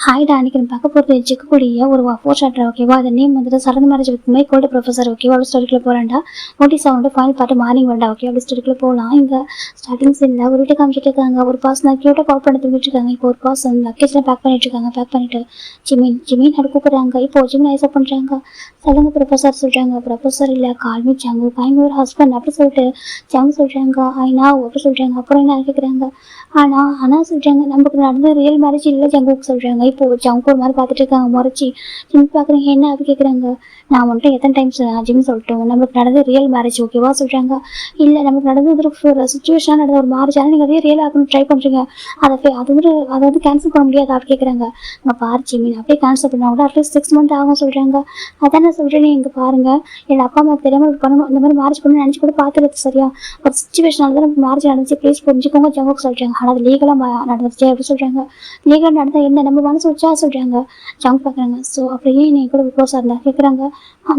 ஹாய்டா, அன்னைக்கு நம்ம பார்க்க போகிறது சிக்கக்கூடிய ஒரு ஃபோர் ஷார்ட்டர். ஓகேவா? அந்த நேம் வந்துட்டு sudden marriage with my cold professor. ஓகேவா? அப்படி ஸ்டோரிக்குள்ள போகிறாண்டா. நோட்டீஸ் அவனோட ஃபைனல் பார்த்து மார்னிங் வேண்டா. ஓகே, அப்படி ஸ்டோரிக்குள்ள போகலாம். இங்கே ஸ்டார்டிங் சீனில் ஒரு வீட்டை காமிச்சிட்டு இருக்காங்க. ஒரு பர்சன் கியூட்டாக கால் பண்ணி தூங்கிட்டு இருக்காங்க. இப்போ ஒரு பர்சன் லக்கேஜ்லாம் பேக் பண்ணிட்டு இருக்காங்க. பேக் பண்ணிட்டு ஜிமின் ஜிமின் அப்படி கூப்பிடுறாங்க. இப்போ ஜிமின் ஐசப் பண்ணுறாங்க. சொல்லுங்க ப்ரொஃபஸர் சொல்கிறாங்க. ப்ரொஃபஸர் இல்லை, கால்மி ஜங்கு, காய்மி ஒரு ஹஸ்பண்ட் அப்படி சொல்லிட்டு ஜங்கு சொல்கிறாங்க. ஐநா அப்படி சொல்கிறாங்க. அப்புறம் என்ன கேட்குறாங்க. ஆனால் சொல்கிறாங்க, நமக்கு நடந்த ரியல் மேரேஜ் இல்லை ஜங்குக்கு சொல்கிறாங்க. இப்போ ஜங்கு ஒரு மாதிரி பார்த்துட்டு இருக்காங்க. முறைச்சி ஜிம் பார்க்குறீங்க என்ன அப்படி கேட்குறாங்க. நான் வந்துட்டு எத்தனை டைம்ஸ் ஜிம் சொல்லிட்டோம், நம்மளுக்கு நடந்த ரியல் மேரேஜ் ஓகேவா சொல்கிறாங்க. இல்லை, நமக்கு நடந்தது ஒரு சுச்சுவேஷனாக நடந்த ஒரு மேரேஜ், ஆனால் நீங்கள் அதே ரியல் ஆகணும்னு ட்ரை பண்ணுறீங்க. அதை வந்து கேன்சல் பண்ண முடியாது அப்படி கேட்குறாங்க. இங்கே பாரு ஜிமின், அப்படியே கேன்சல் பண்ணால் கூட அட்லீஸ்ட் 6 months ஆகும் சொல்கிறாங்க. அதான் நான் சொல்கிறேன், இங்கே பாருங்கள், என்னோட அப்பா அம்மாவுக்கு தெரியாமல் பண்ணணும், இந்த மாதிரி மேரேஜ் பண்ணணும்னு நினச்சி கூட பார்த்துறது சரியா? ஒரு சுச்சுவேஷனால தான் நமக்கு மேரேஜ் நடந்துச்சு, ப்ளீஸ் புரிஞ்சுக்கோங்க ஜங்குக்கு சொல்கிறாங்க. ஆனால் அது லீகலாக நடந்துச்சு அப்படி சொல்கிறாங்க. லீகலாக நடந்தால் என்ன, நம்ம மனசு வச்சா சொல்கிறாங்க. ஜங்க் பார்க்குறாங்க. ஸோ அப்படியே நீ கூட க்ளோஸாக இருந்தா கேட்குறாங்க.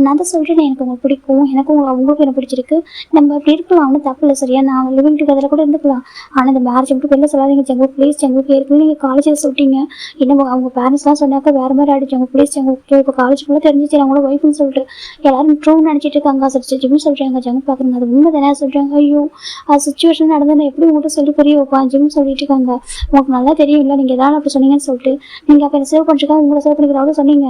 நான் தான் சொல்கிறேன், எனக்கு உங்களுக்கு பிடிக்கும், எனக்கும் உங்களுக்கு எனக்கு பிடிச்சிருக்கு, நம்ம அப்படி இருக்கலாம், ஒன்றும் தப்பு இல்லை சரியா? நான் லிவிங் டுகெதரில் கூட இருந்துக்கலாம். ஆனால் இந்த மேரேஜ் மட்டும் வெளில சொல்லாதீங்க ஜங்கு ப்ளீஸ். ஜங்குக்கு ஏற்கனவே நீங்கள் காலேஜில் சொல்லிட்டீங்க, இன்னும் அவங்க பேரண்ட்ஸ்லாம் சொன்னாக்கா வேறு மாதிரி ஆகிடுச்சாங்க. ப்ளீஸ் ஜங்கு, இப்போ காலேஜுக்குள்ளே தெரிஞ்சிச்சு அவங்களோட ஒய்ஃப்னு சொல்லிட்டு எல்லாரும் ட்ரூ நினச்சிட்டு இருக்காங்க. சரி ஜிம் சொல்கிறாங்க. ஜங்கு பார்க்குறாங்க. அது உண்மை தானே சொல்கிறாங்க. ஐயோ, அது சுச்சுவேஷன் நடந்து நான் எப்படி உங்கள்கிட்ட சொல்லி புரிய வைப்பேன்? ஜிம் சொல்லிட்டு இருக்காங்க. உங்களுக்கு நல்லா தெரியும் இல்லை, நீங்கள் எதாவது அப்படி சொன்னீங்கன்னு சொல்லிட்டு நீங்கள் அப்போ என்ன சேவ் பண்ணிருக்காங்க, உங்களை சேவ் பண்ணிக்கிறவங்க சொன்னீங்க.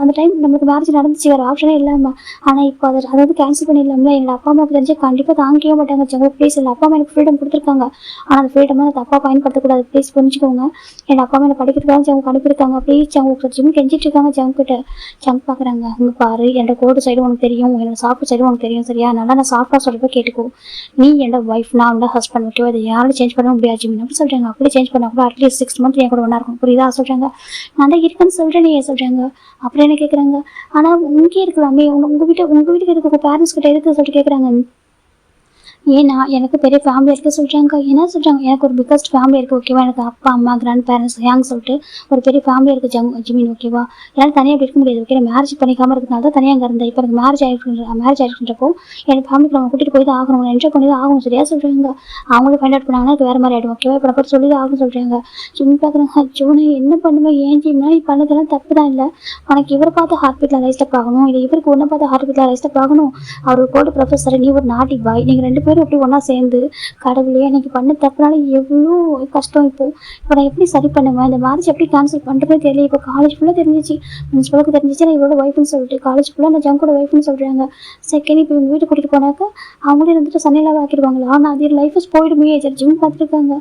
அந்த டைம் நமக்கு மேரேஜ் நடந்துச்சு, வேறு ஆப்ஷனே இல்லாமல். ஆனால் இப்போ அதை வந்து கேன்சல் பண்ணிடலாம்ல. என்னோட அப்பா அம்மாவுக்கு தெரிஞ்சு கண்டிப்பாக தாங்கிக்கவே மாட்டாங்க ஜங்கு ப்ளீஸ். இல்லை, அப்பா அம்மா எனக்கு ஃப்ரீடம் கொடுத்துருக்காங்க, ஆனால் அந்த ஃப்ரீடம் நான் தப்பாக பயன்படுத்தக்கூடாது ப்ளீஸ் புரிஞ்சுக்கோங்க. என்னோட அப்பா அம்மா என்னை படிக்கிறதுக்காக ஜங்கு அனுப்பியிருக்காங்க ப்ளீஸ். ஜங்கு ஜிம் கெஞ்சிட்டு இருக்காங்க ஜங்கு கிட்ட. ஜங்கு பார்க்குறாங்க. அங்கே பாரு, என்னோட கோடு சைடு உனக்கு தெரியும், என்னோட சாஃப்ட் சைடு உனக்கு தெரியும் சரியா? அதனால நான் சாஃப்டாக சொல்கிறப்ப கேட்டுக்கோ. நீ என்னோட ஒய்ஃப், நான் என்னோட ஹஸ்பண்ட். ஓகேவா? அதை யாரும் சேஞ்ச் பண்ண முடியாது ஜிம் அப்படி சொல்கிறாங்க. அப்படி சேஞ்ச் பண்ணால் கூட அட்லீஸ்ட் 6 months என் கூட ஒன்றா இருக்கும், புரியுதா சொல்கிறாங்க. நான் தான் இருக்குன்னு சொல்கிறேன், நீ சொல்கிறாங்க. அப்புறம் என்ன கேட்குறாங்க. ஆனால் இங்கே இருக்கலாமே, உங்கள் வீட்டுக்கு இருக்கு, உங்கள் பேரண்ட்ஸ் கிட்ட இருக்குது சொல்லிட்டு கேட்குறாங்க. ஏன்னா எனக்கு பெரிய ஃபேமிலி இருக்குது சொல்கிறாங்க. என்ன சொல்கிறாங்க, எனக்கு ஒரு பிக்கஸ்ட் ஃபேமிலி இருக்குது ஓகேவா? எனக்கு அப்பா அம்மா கிராண்ட் பேரண்ட்ஸ் ஹேங் சொல்லிட்டு ஒரு பெரிய ஃபேமிலி இருக்குது ஜிமின் ஓகேவா? என்னால் தனியாக இருக்க முடியாது. ஓகே, மேரேஜ் பண்ணிக்காமல் இருக்கிறதுனால தான் தனியாக அங்கே இருந்தேன். இப்போ எனக்கு மேரேஜ் ஆகிருக்கின்றப்போ எனக்கு ஃபேமிலிக்கு நம்ம கூட்டிகிட்டு போய் தான் ஆகணும், என்ஜாய் பண்ணி தான் ஆகணும் சரியா சொல்கிறாங்க. அவங்களும் ஃபைண்ட் அவுட் பண்ணாங்கன்னா அது வேறு மாதிரி ஆகிடும் ஓகேவா? இப்போ நான் சொல்லி தான் ஆகணும்னு சொல்கிறாங்க. ஜிம் பார்க்குறாங்க. ஜோனி என்ன பண்ணுவேன், ஏன் ஜிம்னா நீ பண்ணதெல்லாம் தப்பு தான். இல்லை, உனக்கு இவரை பார்த்து ஹார்ட் பீட்டில் ரைஸ்டப் ஆகணும், இல்லை இவருக்கு ஒன்றை பார்த்து ஹார்ட் பீட்டில் ரைஸ்டப் ஆகணும். அவர் ஒரு கோல்டு ப்ரொஃபஸர், நீ ஒரு நாட்டி பாய், நீங்கள் 2 பேரும் எப்படி ஒன்றா சேர்ந்து கடவுளே எனக்கு பண்ண தப்புனால எவ்வளோ கஷ்டம். இப்போ நான் எப்படி சரி பண்ணுவேன், இந்த மேரேஜ் எப்படி கேன்சல் பண்ணுறதே தெரியல. இப்போ காலேஜ் ஃபுல்லாக தெரிஞ்சிச்சு, பிரின்ஸ்பலுக்கு தெரிஞ்சிச்சு நான் இவரோட ஒய்ஃப்னு சொல்லிட்டு காலேஜ் ஃபுல்லாக நான் ஜங்கோட ஒய்ஃப்னு சொல்கிறாங்க. செகண்ட் இப்போ இவங்க வீட்டுக்கு கூட்டிகிட்டு போனாக்கா அவங்களே இருந்துட்டு சன்னிலாக ஆக்கிடுவாங்களா? ஆனால் அது லைஃப் போயிடுமே. சரி ஜிம் பார்த்துருக்காங்க.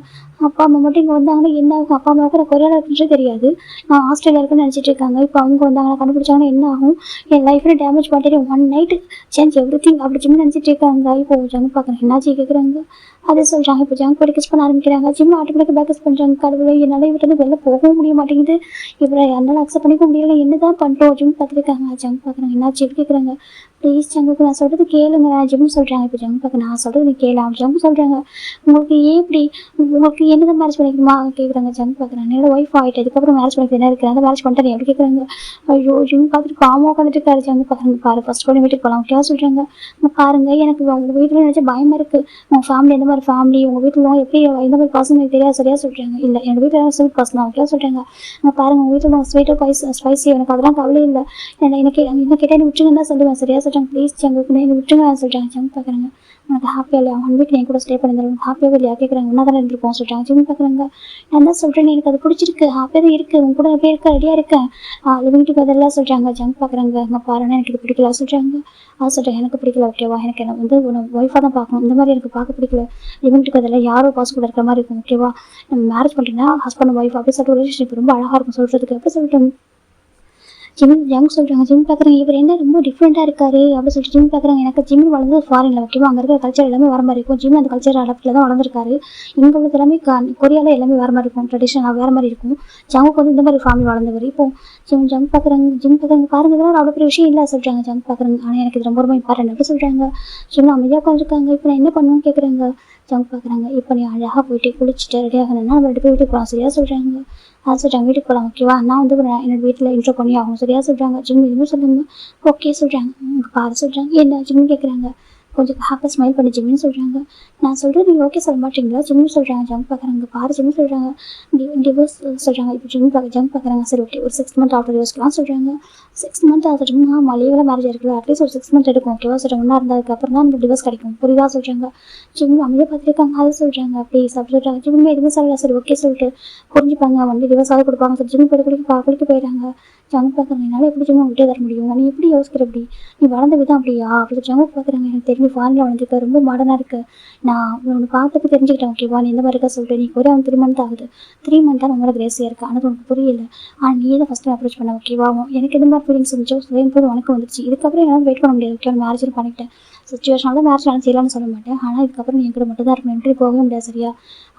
அப்பா அம்மா மட்டும் இங்கே வந்தாங்கன்னா என்ன ஆகும்? அப்பா அம்மாவுக்கு நான் கொரியாவில் இருக்குன்றே தெரியாது, நான் ஆஸ்திரேலியா இருக்குன்னு நினச்சிட்டு இருக்காங்க. இப்போ அவங்க வந்தாங்கன்னா கண்டுபிடிச்சாங்கன்னா என்ன ஆகும்? என் லைஃப்பில் டேமேஜ் பண்ணிட்டு 1 night சேஞ்ச் எவ்ரி திங் அப்படி ஜிம் நினச்சிட்டு இருக்காங்க. இப்போ ஜங்கு பார்க்குறேன் என்னாச்சு கேட்குறாங்க. அதே சொல்கிறாங்க. இப்போ ஜங்கு போய் கிஸ் பண்ண ஆரம்பிக்கிறாங்க. ஜிம் ஆட்டோமேட்டிக்காக பேக்கஸ் பண்ணுறாங்க. கடவுளை என்னால் இவர்கிட்ட வெளில போகவும் முடிய மாட்டேங்குது, இவரை என்னால் அக்செப்ட் பண்ணிக்க முடியல, என்ன தான் பண்ணுறோம்? ஜிம் பார்த்துருக்காங்க. ஜங்கு பார்க்குறாங்க. என்னாச்சு கேட்குறாங்க. ப்ளீஸ் ஜங்குக்கு நான் சொல்கிறது கேளுங்க ஜிம் சொல்கிறாங்க. இப்போ ஜங்கு பார்க்க நான் சொல்கிறது நீ கேளு ஜங்கு சொல்கிறாங்க. உங்களுக்கு ஏன் இப்படி, உங்களுக்கு என்ன தான் மேரேஜ் பண்ணிக்கணுமா கேட்குறாங்க. ஜங்கு பார்க்குறாங்க. என்னோட ஒய்ஃப் ஆகிட்டு அதுக்கப்புறம் மேரேஜ் பண்ணிக்க என்ன இருக்கிறாங்க, மேரேஜ் பண்ணிட்டு எப்படி கேட்குறாங்க. ஐயோ, ஜிம் பார்த்துட்டு காமாக உட்காந்துட்டு இருக்காரு. ஜங்கு பார்க்குறாங்க. பாரு ஃபர்ஸ்ட் கூட வீட்டுக்கு போகலாம் ஓகேவா சொல்கிறாங்க. பாருங்க, எனக்கு உங்கள் வீட்டில் நினச்சா பயமாக இருக்குது, உங்கள் ஃபேமிலி எந்த மாதிரி ஃபேமிலி, உங்கள் வீட்டில் எப்படி எந்த மாதிரி பர்சன் எனக்கு தெரியாது சரியா சொல்கிறாங்க. இல்லை, என்னோட வீட்டில் ஸ்வீட் பர்சன் தான் ஓகேவா சொல்கிறாங்க. பாருங்க, உங்கள் வீட்டில் ஸ்வீட்டாக ஸ்பைசி எனக்கு அதெல்லாம் கவலை இல்லை, எனக்கு என்ன கேட்டால் என்ன விட்டுருங்கன்னு தான் சொல்லுவேன் சரியா சொல்கிறாங்க. ப்ளீஸ் ஜங்குக்கு என்ன விட்டுருங்க சொல்கிறாங்க. ஜங்கு பார்க்குறாங்க. உனக்கு ஹாப்பியாக இல்லையா, 1 week என் கூட ஸ்டே பண்ணியிருந்தாலும் ஹாப்பியாகவே இல்லையா கேட்குறாங்க. ஒன்றா தானே இருந்திருப்போம் சொல்கிறாங்க. ஜிம் பார்க்குறாங்க. நான் தான் சொல்கிறேன், எனக்கு அது பிடிச்சிருக்கு, ஹாப்பியாக தான் இருக்குது, உங்க கூட எப்படி இருக்க ரெடியாக இருக்கேன், லிவிங் டுகெதர்லாம் சொல்கிறாங்க. ஜங்கு பார்க்குறாங்க. அங்கே பாருன்னா எனக்கு இது பிடிக்கல சொல்கிறாங்க. சொல்கிறேன் எனக்கு பிடிக்கல ஓகேவா, எனக்கு என்ன வந்து ஒய்ஃபாக தான் பார்க்கணும், இந்த மாதிரி எனக்கு பார்க்க பிடிக்கல, லிவிங் டுகெதரில் யாரோ பாஸ் கூட இருக்கிற மாதிரி இருக்கும் ஓகேவா? நம்ம மேரேஜ் பண்ணிட்டீங்கன்னா ஹஸ்பண்ட் ஒய்ஃப் அப்படி சொல்லிட்டு ரிலேஷன்ஷிப் ரொம்ப அழகாக இருக்கும் சொல்கிறதுக்கு அப்படி சொல்லிட்டு ஜங் சொல்கிறாங்க. ஜிம் பார்க்குறாங்க. இவர் என்ன ரொம்ப டிஃப்ரெண்ட்டாக இருக்காரு அப்படி சொல்லிட்டு ஜிம் பார்க்குறாங்க. எனக்கு ஜிம் வளர்ந்து ஃபாரினில் ஓகேவா, அங்கே இருக்கிற கல்ச்சர் எல்லாமே வர மாதிரி இருக்கும். ஜிம் அந்த கல்ச்சர் அடாப்டில் தான் வளர்ந்துருக்காரு. இங்கே உள்ளது எல்லாமே கொரியாவில் எல்லாமே வேறு மாதிரி இருக்கும், ட்ரெடிஷனலாக வேறு மாதிரி இருக்கும். ஜங்குக்கு வந்து இந்த மாதிரி ஃபேமிலி வளர்ந்தவர். இப்போ ஜங் பார்க்குறாங்க பாருங்க, இதெல்லாம் அவ்வளோ பெரிய விஷயம் இல்லை சொல்கிறாங்க. ஜங் பார்க்குறாங்க. ஆனால் எனக்கு இது ரொம்ப இம்பார்ட்டன்ட் அப்படி சொல்கிறாங்க. ஜிம் அமைதியாக உட்காந்துருக்காங்க. இப்போ நான் என்ன பண்ணுவேன்னு கேட்குறாங்க. ஜங் பார்க்குறாங்க. இப்போ நீ அழகாக போயிட்டு குளிச்சுட்டு ரெடி ஆகணும்னா நம்ம 2 பேர் வீட்டுக்கு போகலாம் சரியா சொல்கிறாங்க. சொல்கிறாங்க வீட்டுக்கு போகலாம் ஓகேவா, நான் வந்து என்னோட வீட்டில் இன்ட்ரோ பண்ணி ஆகும் சரியா சொல்கிறாங்க. ஜிம் எதுவும் சொல்லுங்க ஓகே சொல்கிறாங்க. பாரு சொல்கிறாங்க. என்ன ஜிம் கேட்குறாங்க. கொஞ்சம் ஹாப்பியாக ஸ்மைல் பண்ணி ஜிம்னு சொல்கிறாங்க. நான் சொல்கிறது நீங்கள் ஓகே சொல்ல மாட்டீங்களா ஜிம்னு சொல்கிறாங்க. ஜங்க் பார்க்குறாங்க. பாரு ஜிம்னு சொல்கிறாங்க. டிவோர்ஸ் சொல்கிறாங்க. இப்போ ஜங்க் பார்க்குறாங்க. சரி ஓகே ஒரு 6 மந்த் ஆஃப்டர் டிவோர்ஸ்லாம் சொல்கிறாங்க. 6 மந்த் ஆஃப்டர் ஜிம்மா மலையில மேரேஜ் இருக்குல்ல அட்லீஸ்ட் ஒரு 6 மந்த் எடுக்கும் ஓகேவா சொல்கிறாங்க. ஒன்றா இருந்ததுக்கப்புறம் தான் நமக்கு டிவோர்ஸ் கிடைக்கும் புரியுதா சொல்கிறாங்க. ஜிம் அமைதியாக பார்த்துருக்காங்க. அதை சொல்கிறாங்க. ப்ளீஸ் அப்படி சொல்கிறாங்க. ஜிம்மே எதுவுமே சொல்லல. சரி ஓகே சொல்லிட்டு புரிஞ்சுப்பாங்க. வந்து டிவோர்ஸாவது கொடுப்பாங்க. சரி ஜிம் போய் குளிக்க போயிடுறாங்க. ஜங்க் பார்க்குறாங்க. என்னால் எப்படி ஜிம் விட்டே தர முடியும்? நீ எப்படி யோசிக்கிற அப்படி? நீ வளர்ந்த விதம் அப்படியா அப்படி ஜங்க் பார்க்குறாங்க. எனக்கு தெரிஞ்சு ஃபாரினில் வளர்ந்துருக்க ரொம்ப மாடர்னாக இருக்கு. நான் உனக்கு பார்த்துட்டு தெரிஞ்சுக்கிட்டேன் ஓகேவா நீ இந்த மாதிரி இருக்கா சொல்லிட்டு. நீ ஒரே அவன் 3 மந்த் ஆகுது. 3 மந்த்தாக நம்மளோட கிரேஸியாக இருக்குது. ஆனால் உனக்கு புரியல. ஆனால் நீ தான் ஃபஸ்ட்டு அப்ரோச் பண்ண ஓகேவா. எனக்கு எந்த மாதிரி ஃபீலிங்ஸ் இருந்துச்சோ சேம் போது உனக்கு வந்துச்சு. இதுக்கப்புறம் என்னால் வெயிட் பண்ண முடியாது ஓகே. மேரேஜ் பண்ணிட்டேன். சுச்சுவேஷனால தான் மேரேஜ் நான் செய்யலாம்னு சொல்ல மாட்டேன். ஆனால் இதுக்கப்புறம் நீ என்கிட்ட மட்டும் தான் இருக்கணும். என்ட்ரி போகவே முடியாது சரியா.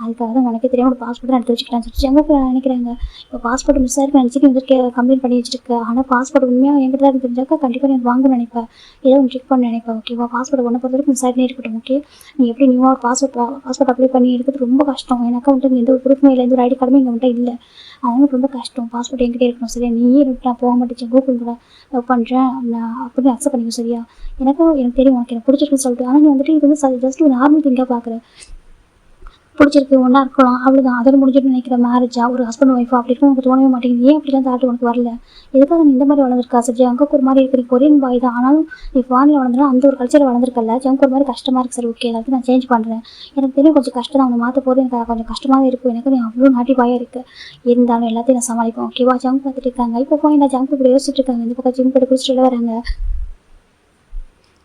அதுக்காக தான் உனக்கே தெரியாம ஒரு பாஸ்போர்ட் எடுத்து வச்சுக்கலாம் சொல்லிட்டு எங்கே நினைக்கிறாங்க. இப்போ பாஸ்போர்ட் மிஸ் ஆயிருக்கு நினச்சிட்டு வந்துட்டு கம்ப்ளைண்ட் பண்ணி வச்சிருக்கு. ஆனால் பாஸ்போர்ட் உண்மையாக என்கிட்ட தான் தெரிஞ்சாக்கா கண்டிப்பாக நீ வாங்கணும்னு நினைப்பேன். ஏதோ ஒன்று செக் பண்ண நினைப்பேன் ஓகேவா. பாஸ்போர்ட் ஒன்றை பொறுத்த வரைக்கும் மிஸ் ஆகிட்டே இருக்கட்டும் ஓகே. நீ எப்படி நியூவாக ஒரு பாஸ்போர்ட் அப்ளை பண்ணி எடுக்கிறது ரொம்ப கஷ்டம். எனக்கு வந்துட்டு எந்த ஒரு ப்ரூஃப்மே இல்லை. எந்த ஒரு ஐடி கார்டுமே எங்கள்கிட்ட இல்லை. அதனால ரொம்ப கஷ்டம். பாஸ்போர்ட் என்கிட்ட இருக்கணும் சரியா. நீயே நான் போக மாட்டேன் கூகுள் கூட லவ் பண்ணுறேன் நான் அப்படின்னு அக்செப்ட் பண்ணிக்க சரியா. எனக்கு தெரியும் உனக்கு எனக்கு பிடிச்சிருக்குன்னு சொல்லிட்டு. ஆனால் நீ வந்துட்டு இது வந்து ஜஸ்ட் ஒரு நார்மல் திங்காக பார்க்குறேன். பிடிச்சிருக்கு ஒன்றா இருக்கலாம் அவ்வளோதான். அதோட முடிஞ்சுட்டு நினைக்கிற மேரேஜா ஒரு ஹஸ்பண்ட் ஒய்ஃபா அப்படி இருக்கும் உனக்கு தோணவே மாட்டேங்குது. ஏன் அப்படிலாம் தாட்டு உனக்கு வரல? எதுக்காக நீ இந்த மாதிரி வளர்ந்துருக்கா சரி. அங்கே ஒரு மாதிரி இருக்கிற கொரியன் பாய் தான். ஆனாலும் நீ ஃபாரினில் வளர்ந்துனா அந்த ஒரு கல்ச்சர் வளர்ந்துருக்கல. ஜங்க் ஒரு மாதிரி கஷ்டமாக இருக்குது சரி ஓகே. எல்லாத்தையும் நான் சேஞ்ச் பண்ணுறேன். எனக்கு தெரியும் கொஞ்சம் கஷ்டம் தான். அவனை மாற்ற போது எனக்கு கொஞ்சம் கஷ்டமாக இருக்கும். எனக்கு நீ அவ்வளோ நாட்டி பாயாக இருக்குது. இருந்தாலும் எல்லாத்தையும் நான் சமாளிப்பேன் ஓகேவா. ஜங்க் பார்த்துட்டு இருக்காங்க. இப்போ போய் நான் ஜங்க் இப்படி யோசிச்சுட்டு இருக்காங்க. இந்த பக்கம் ஜிம் போட்டு குடிச்சிட்டு வராங்க.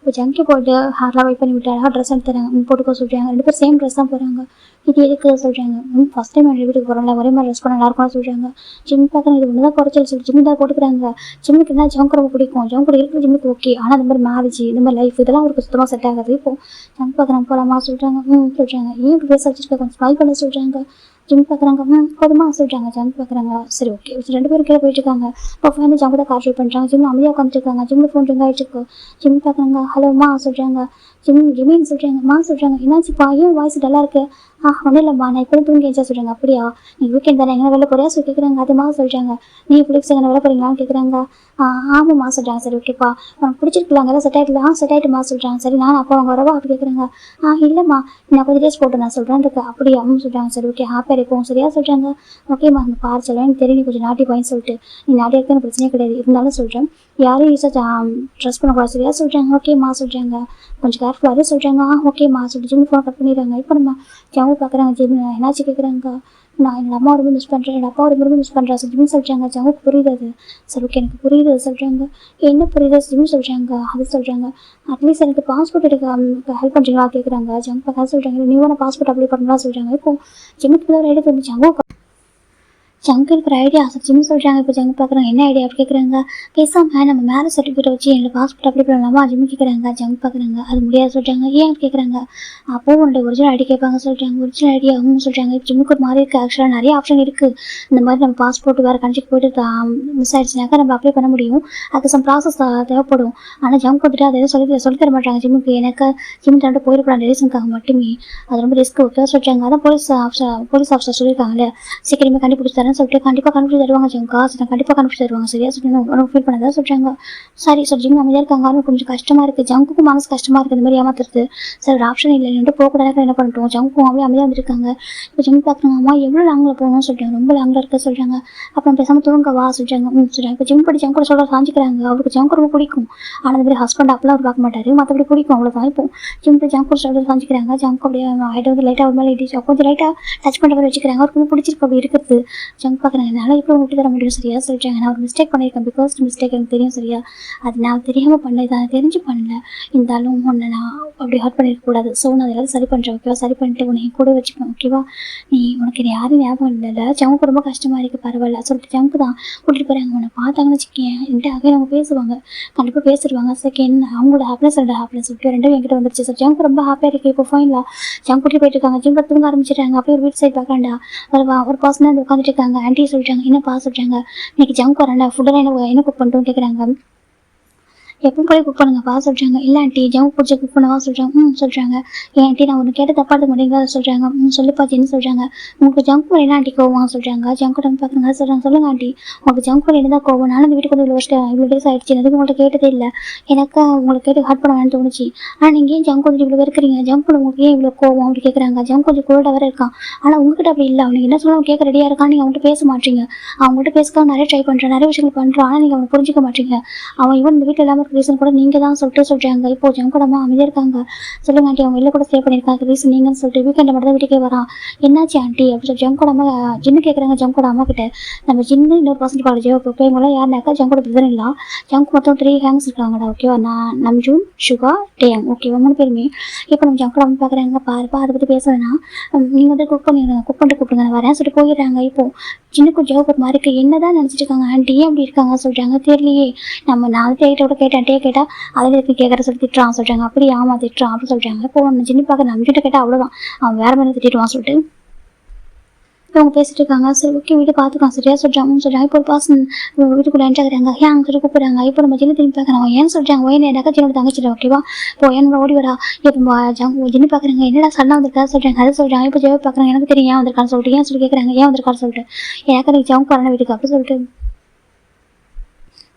இப்போ ஜங்கி போட்டு ஹேர்லாம் வெயிட் பண்ணி விட்டு அழகாக ட்ரெஸ் எடுத்து தராங்க. போட்டுக்கோ சொல்கிறாங்க. 2 பேரும் சேம் ட்ரெஸ் தான் போகிறாங்க. இது எதுக்கு சொல்கிறாங்க. ஃபஸ்ட் டைம் என் வீட்டுக்கு போகிறோம்ல ஒரே மாதிரி ட்ரெஸ் பண்ண நல்லா இருக்கும்னு சொல்கிறாங்க. ஜிம் பார்க்குறேன் இது ஒன்று தான் குறைச்சல் சொல்லி ஜிம் தான் போட்டுக்கிறாங்க. ஜிம்முக்கு என்ன ஜங்க் ரொம்ப பிடிக்கும். ஜங்க் கூட இருக்கிற ஜிம்முக்கு ஓகே. ஆனால் இந்த மாதிரி மேரேஜ் இந்த மாதிரி லைஃப் இதெல்லாம் அவருக்கு சுத்தமாக செட் ஆகாது. இப்போ ஜங்க் பார்க்குறாங்க போகலாமா சொல்கிறாங்க. சொல்கிறாங்க. ஏன் இப்படி பேச வச்சுருக்க கொஞ்சம் ஸ்மைல் பண்ண சொல்கிறாங்க. ஜிம் பார்க்குறாங்க. போதுமா சொல்கிறாங்க. ஜங்க் பார்க்குறாங்க. சரி ஓகே 2 பேரும் கீழே போயிட்டு இருக்காங்க. இப்போ ஃபைனல் ஜங்க் தான் கார் ஷூட் பண்ணுறாங்க. ஜிம் அமைதியாக உட்காந்துருக்காங்க. ஜிம்மில் ஃபோன் ரிங் ஆகிட்டு இருக்கு. ஜிம் பார்க்குறாங்க. ஹலோம்மா சொல்கிறாங்க. ஜிமின்னு சொல்கிறாங்கம்மா சொல்கிறாங்க. என்னாச்சுப்பா ஏன் வாய்ஸ் டல்லாக இருக்குது? ஒன்றும் இல்லைம்மா நான் இப்போ தூங்கி என்ஜாய் சொல்கிறாங்க. அப்படியா நீ வீக்கெண்ட் தானே எங்கே வெளில போறியா சொல்லி கேட்குறாங்க. அதுமா சொல்கிறாங்க. நீ பிடிச்சி எங்கே வெளில போகிறீங்களான்னு கேட்குறாங்க. ஆமாம்மா சொல்கிறாங்க. சரி ஓகேப்பா உனக்கு பிடிச்சிருக்கலாம் அங்கே செட் ஆகிடலாம். செட் ஆகிட்டுமா சொல்கிறாங்க. சரி நான் அப்போ அவங்க வரவா அப்படி கேட்குறாங்க. இல்லைம்மா நான் கொஞ்சம் டேஸ் போட்டு நான் சொல்கிறேன் இருக்கு. அப்படியா சொல்கிறாங்க. சரி ஓகே ஹாப்பியாக இருக்கும் சரியா சொல்கிறாங்க. ஓகேம்மா அந்த பார் சொல்லுவேன் எனக்கு தெரியும் நீ கொஞ்சம் நாட்டி பாயின்னு சொல்லிட்டு. நீ நாட்டியாக இருக்க எனக்கு பிரச்சனையே கிடையாது. இருந்தாலும் சொல்கிறேன் யாரையும் யூஸாக ட்ரெஸ் பண்ணக்கூடாது சரியா சொல்கிறாங்க. ஓகேம்மா சொல்கிறாங்க. கொஞ்சம் கேர்ஃபுல்லாகவே சொல்கிறாங்க. ஓகேம்மா சொல்லிட்டு ஜிம் ஃபோன் கட் பண்ணிடுறாங்க. இப்போ நம்ம ஜம்மு பார்க்குறாங்க. ஜிம் என்னாச்சு கேட்குறாங்க. நான் எங்கள் அம்மா ரொம்ப மிஸ் பண்ணுறேன். எங்கள் அப்பா ரொம்ப மிஸ் பண்ணுறேன் ஜிம்னு சொல்கிறாங்க. ஜம்முக்கு புரியுது அது. சரி ஓகே எனக்கு புரியுது சொல்கிறாங்க. என்ன புரியுது ஜிம்னு சொல்கிறாங்க. அது சொல்கிறாங்க. அட்லீஸ்ட் எனக்கு பாஸ்போர்ட் எடுக்க ஹெல்ப் பண்ணுறீங்களா கேட்குறாங்க. ஜம்ப் பார்க்க சொல்கிறாங்க. நியூவான பாஸ்போர்ட் அப்ளை பண்ணலாம் சொல்கிறாங்க. இப்போ ஜிம்முக்கு தான் ஒரு ஐடியா தோணுச்சு. ஜங்க் இருக்கிற ஐடியா ஜிம் சொல்கிறாங்க. இப்போ ஜங்க் பார்க்குறாங்க. என்ன ஐடியா அப்படி கேட்குறாங்க. பேசாமல் நம்ம மேரேஜ் சர்டிஃபிகேட் வச்சு என்னோட பாஸ்போர்ட் அப்ளை பண்ணலாமா ஜிம் கேட்குறாங்க. ஜங்க் பார்க்குறாங்க. அது முடியாது சொல்கிறாங்க. ஏன் கேட்குறாங்க. அப்போது உன்னோட ஒரிஜினல் ஐடி கேட்பாங்க சொல்கிறாங்க. ஒரிஜினல் ஐடியா சொல்கிறாங்க. இப்போ ஜிம்முக்கு ஒரு மாதிரி இருக்குது. ஆக்சுவலாக நிறைய ஆப்ஷன் இருக்குது. இந்த மாதிரி நம்ம பாஸ்போர்ட் வேறு கண்ட்ரிக்கு போய்ட்டு மிஸ் ஆகிடுச்சுனாக்கா நம்ம அப்ளை பண்ண முடியும். அதுக்கு சம் ப்ராசஸ் தேவைப்படும். ஆனால் ஜங்க் வந்துட்டு அதை எதுவும் சொல்லி தர மாட்டாங்க ஜிம்முக்கு. எனக்கு ஜிம் தண்டு போயிருக்கூடாது ரீசனுக்காக மட்டுமே. அது ரொம்ப ரிஸ்க் ஓகே சொல்கிறாங்க. அதான் போலீஸ் ஆஃபீஸர் சொல்லியிருக்காங்களே சீக்கிரமே கண்டுபிடிச்சி தரேன் சொல்லிட்டு கண்டிப்பாக கண்டுபிடிச்சி தருவாங்க. ஜங்கா சரி கண்டிப்பாக கண்டுபிடிச்சி தருவாங்க சரியா சொல்லி உனக்கு ஃபீல் பண்ணதான் சொல்கிறாங்க. சரி சார் ஜிம் அமைதியாக இருக்காங்க. கொஞ்சம் கஷ்டமாக இருக்குது. ஜங்குக்கும் மனசு கஷ்டமாக இருக்குது. இந்த மாதிரி ஏமாத்துறது சார் ஒரு ஆப்ஷன் இல்லை என்னட்டு போகக்கூடாது என்ன பண்ணிட்டோம். ஜங்கும் அப்படியே அமைதியாக வந்துருக்காங்க. இப்போ ஜிம் பார்க்குறாங்க. அம்மா எவ்வளோ லாங்கில் போகணும்னு சொல்கிறாங்க. ரொம்ப லாங்கில் இருக்க சொல்கிறாங்க. அப்புறம் பேசாமல் தூங்க வா சொல்கிறாங்க. சொல்கிறாங்க. இப்போ ஜிம் படி ஜங்க் கூட சொல்ல சாஞ்சிக்கிறாங்க. அவருக்கு ஜங்க் ரொம்ப பிடிக்கும். ஆனால் இந்த மாதிரி ஹஸ்பண்ட் அப்பெல்லாம் அவர் பார்க்க மாட்டார். மற்றபடி பிடிக்கும் அவ்வளோதான். இப்போ ஜிம் படி ஜங்க் கூட சொல்ல சாஞ்சிக்கிறாங்க. ஜங்க் அப்படியே ஹைட்டை வந்து லைட்டாக ஒரு மேலே இடிச்சு கொஞ்சம் லைட்டாக டச் பண்ணுற மாதிரி வச்சுக்கிறாங்க. அவருக்கு ரொம்ப பிடிச்சிருக்கு அப்படி இருக்கிறது. ஜங்க் பார்க்குறாங்க. என்னால் எப்படி விட்டு தர முடியும் சரியா சொல்கிறாங்க. நான் ஒரு மிஸ்டேக் பண்ணியிருக்கேன். பிகாஸ் மிஸ்டேக் எனக்கு தெரியும் சரியா. அது நான் தெரியாமல் பண்ணல. இதை நான் தெரிஞ்சு பண்ணல. இருந்தாலும் உன்னை நான் அப்படி ஹர்ட் பண்ணியிருக்கக்கூடாது. ஸோ நான் எல்லாரும் சரி பண்ணுறேன் ஓகேவா. சரி பண்ணிட்டு உன்னை கூட வச்சுப்பேன் ஓகேவா. நீ உனக்கு யாரும் ஞாபகம் இல்லைல்ல. ஜங்கு ரொம்ப கஷ்டமாக இருக்குது பரவாயில்ல சொல்லிட்டு ஜங்கு தான் கூட்டிகிட்டு போகிறாங்க. உன்னை பார்த்தாங்கன்னு வச்சுக்கேன் என்கிட்ட அவங்க பேசுவாங்க. கண்டிப்பாக பேசிடுவாங்க. செகண்ட் அவங்களோட ஹாப்பினஸ் என்னோட ஹாப்பினஸ் சொல்லிட்டு 2 என்கிட்ட வந்துருச்சு சார். ஜங்கு ரொம்ப ஹாப்பியாக இருக்குது. இப்போ ஃபைனில் ஜங்கு கூட்டிட்டு போயிட்டு இருக்காங்க. ஜிம் தூங்க ஆரம்பிச்சிட்டாங்க. அப்படியே ஒரு வீட்டு சைட் பார்க்கண்டா ஒரு பர்சனாக வந்து உட்காந்துட்டு இருக்காங்க. ஆன்ட்டி சொல்கிறாங்க. என்னப்பா சொல்கிறாங்க. இன்னைக்கு ஜங்க் வரேன் ஃபுட்டெல்லாம் என்ன குக் பண்ணிட்டோம் கேட்குறாங்க. எப்பவும் போல குக் பண்ணுங்கப்பா சொல்கிறாங்க. இல்லை ஆண்டி ஜங்க் பிடிச்ச குக் பண்ணவா சொல்கிறாங்க. சொல்கிறாங்க. ஏன் ஆண்டி நான் ஒன்று கேட்ட தப்பாக மாட்டேங்கிறத சொல்கிறாங்க. சொல்லுப்பா என்ன சொல்கிறாங்க. உங்களுக்கு ஜங்க் ஃபுட் என்ன ஆண்டி கோவம் சொல்கிறாங்க. ஜங்க் ஃபுட் பார்க்குறாங்க சொல்கிறாங்க. சொல்லுங்க ஆண்டி உங்களுக்கு ஜங்க் ஃபுட் என்ன தான் கோவம். நானும் இந்த வீட்டுக்கு வந்து இவ்வளோ டேஸ் ஆகிடுச்சு. எதுவும் உங்கள்கிட்ட கேட்டதே இல்லை. எனக்கு உங்களுக்கு கேட்டு ஹார்ட் பண்ண வேணும்னு தோணுச்சு. ஆனால் நீங்கள் ஏன் ஜங்க் கொஞ்சம் இவ்வளோ இருக்கிறீங்க. ஜங்க் ஃபுட் உங்களுக்கு ஏன் இவ்வளோ கோவம் அப்படி கேட்குறாங்க. ஜங்க் கொஞ்சம் கோல்டாக வேறு இருக்கான். ஆனால் உங்ககிட்ட அப்படி இல்லை. அவனுக்கு என்ன சொல்லணும் கேட்க ரெடியாக இருக்கான். நீங்கள் அவன்கிட்ட பேச மாட்டீங்க. அவங்கள்ட்ட பேசுக்காக நிறைய ட்ரை பண்ணுறேன். நிறைய விஷயங்கள் பண்ணுறான். ஆனால் நீங்கள் அவனை புரிஞ்சிக்க மாட்டீங்க. அவன் இவன் இந்த வீட்டில் இல்லாமல் ரீசன் கூட நீங்கள் தான் சொல்கிறாங்க. இப்போ ஜங்கூடமா அமைதியாக இருக்காங்க. சொல்லுங்க ஆண்டி அவங்க வெளில கூட ஸ்டே பண்ணியிருக்காங்க. ரீசன் நீங்கன்னு சொல்லிட்டு வீக்கெண்டை மட்டும் தான் வீட்டுக்கே வரான். என்னாச்சு ஆண்டி அப்படி சொல்லி ஜங்கூடாமா ஜின்னு கேட்குறாங்க. ஜங்கூட அம்மா கிட்ட நம்ம ஜின்னு இன்னொரு பர்சன்ட் காலேஜ் இப்போ இவங்களாம் யாருனாக்கா ஜங்கூட பிரதர் இல்லை. ஜங்கு மொத்தம் 3 ஹேங்ஸ் இருக்காங்கடா. ஓகேவா நான் நம்ஜூன் சுகா டேங் ஓகேவா 3 பேருமே. இப்போ நம்ம ஜங்கூட அம்மா பார்க்குறாங்க. பாருப்பா அதை பற்றி பேசுறதுன்னா நீங்கள் வந்து குக் பண்ணிடுங்க. குக் பண்ணிட்டு கூப்பிடுங்க நான் வரேன் சொல்லிட்டு போயிடுறாங்க. இப்போ சின்னுக்கும் ஜோக் ஒரு மாதிரி இருக்கு. என்னதான் நினச்சிட்டு இருக்காங்க ஆண்டி அப்படி இருக்காங்க சொல்கிறாங்க. தெரியலையே நான் தேட்டோட கேட்டேன். கேட்டால் அதில் இருக்கு கேட்குற சொல்லி திட்டுறான் சொல்கிறாங்க. அப்படி ஆமா திட்டுறான் அப்படின்னு சொல்கிறாங்க. இப்போ நம்ம சின்ன பார்க்க நம்ம கிட்ட கேட்டால் அவ்வளோதான் அவன் வேறு மாதிரி திட்டுவான் சொல்லிட்டு இவங்க பேசிட்டு இருக்காங்க. சரி ஓகே வீட்டு பார்த்துக்கலாம் சரியா சொல்கிறாங்கன்னு சொல்கிறாங்க. இப்போ ஒரு பாசன் வீட்டுக்குள்ள என்ட்ராகிறாங்க. ஏன் சொல்லி கூப்பிடுறாங்க. இப்போ நம்ம சின்ன திரும்பி பார்க்குறாங்க. ஏன்னு சொல்கிறாங்க. ஒயன் என்னக்கா சின்ன தங்கச்சிடும் ஓகேவா. இப்போ என்னோட ஓடி வரா. இப்போ சின்ன பார்க்குறாங்க. என்னடா சன்னா வந்திருக்கா சொல்கிறாங்க. அதை சொல்கிறாங்க. இப்போ ஜெவ பார்க்குறாங்க. எனக்கு தெரியும் ஏன் வந்திருக்கான்னு சொல்லிட்டு ஏன் சொல்லி கேட்குறாங்க. ஏன் வந்திருக்கான்னு சொல்லிட்டு எனக்கு நீ ஜவுக்கு வரணும் வீட்டுக்கு அப்படி சொல்லிட்டு